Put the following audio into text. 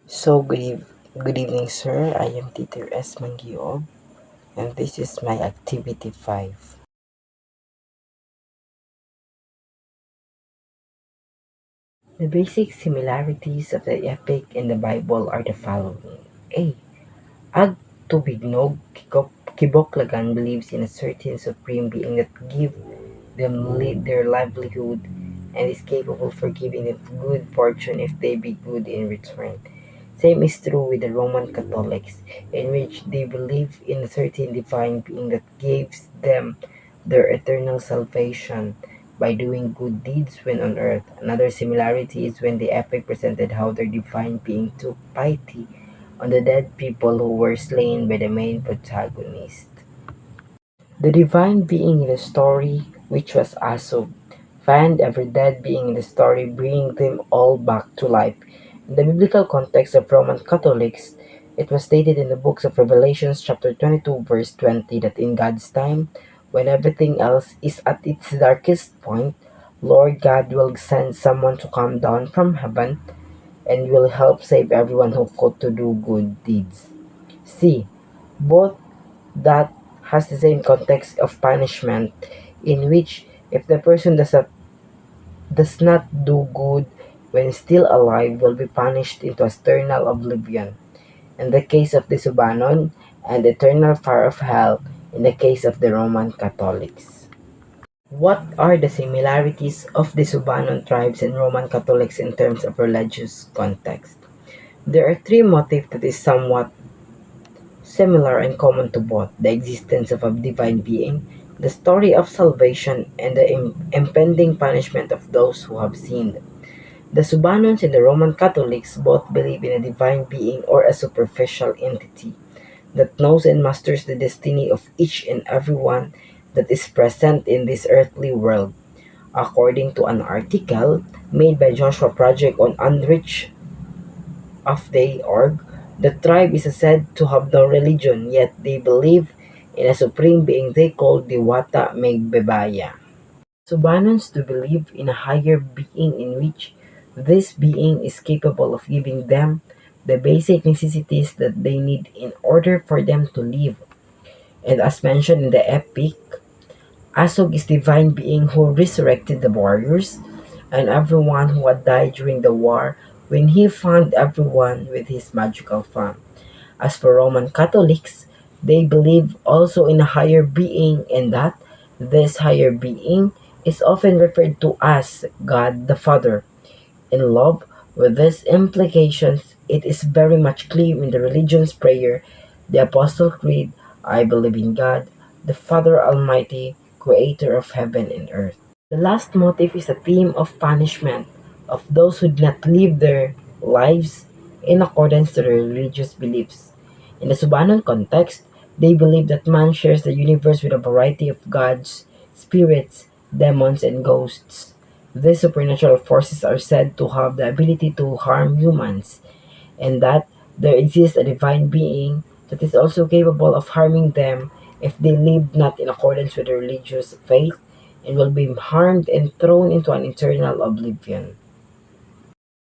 Good evening, sir. I am Teacher S. Mangiob, and this is my activity 5. The basic similarities of the epic and the Bible are the following. A. Ag Tubignog Kiboklagan believes in a certain supreme being that give them their livelihood and is capable for giving them good fortune if they be good in return. Same is true with the Roman Catholics, in which they believe in a certain divine being that gives them their eternal salvation by doing good deeds when on earth. Another similarity is when the epic presented how their divine being took pity on the dead people who were slain by the main protagonist. The divine being in the story, which was Asub, found every dead being in the story, bringing them all back to life. In the biblical context of Roman Catholics, it was stated in the books of Revelations chapter 22 verse 20 that in God's time, when everything else is at its darkest point, Lord God will send someone to come down from heaven and will help save everyone who fought to do good deeds. See, both that has the same context of punishment, in which if the person does not do good when still alive will be punished into eternal oblivion in the case of the Subanon and eternal fire of hell in the case of the Roman Catholics. What are the similarities of the Subanon tribes and Roman Catholics in terms of religious context? There are three motifs that is somewhat similar and common to both: the existence of a divine being, the story of salvation, and the impending punishment of those who have sinned. The Subanons and the Roman Catholics both believe in a divine being or a superficial entity that knows and masters the destiny of each and every one that is present in this earthly world. According to an article made by Joshua Project on unreach.org, the tribe is said to have no religion, yet they believe in a supreme being they call Diwata Megbebaya. Subanons do believe in a higher being in which this being is capable of giving them the basic necessities that they need in order for them to live. And as mentioned in the epic, Asog is divine being who resurrected the warriors and everyone who had died during the war when he found everyone with his magical fan. As for Roman Catholics, they believe also in a higher being and that this higher being is often referred to as God the Father. In love with these implications, it is very much clear in the religion's prayer, the Apostle Creed, I believe in God, the Father Almighty, creator of heaven and earth. The last motif is a theme of punishment of those who did not live their lives in accordance to their religious beliefs. In the Subanon context, they believe that man shares the universe with a variety of gods, spirits, demons, and ghosts. These supernatural forces are said to have the ability to harm humans, and that there exists a divine being that is also capable of harming them if they live not in accordance with their religious faith and will be harmed and thrown into an eternal oblivion.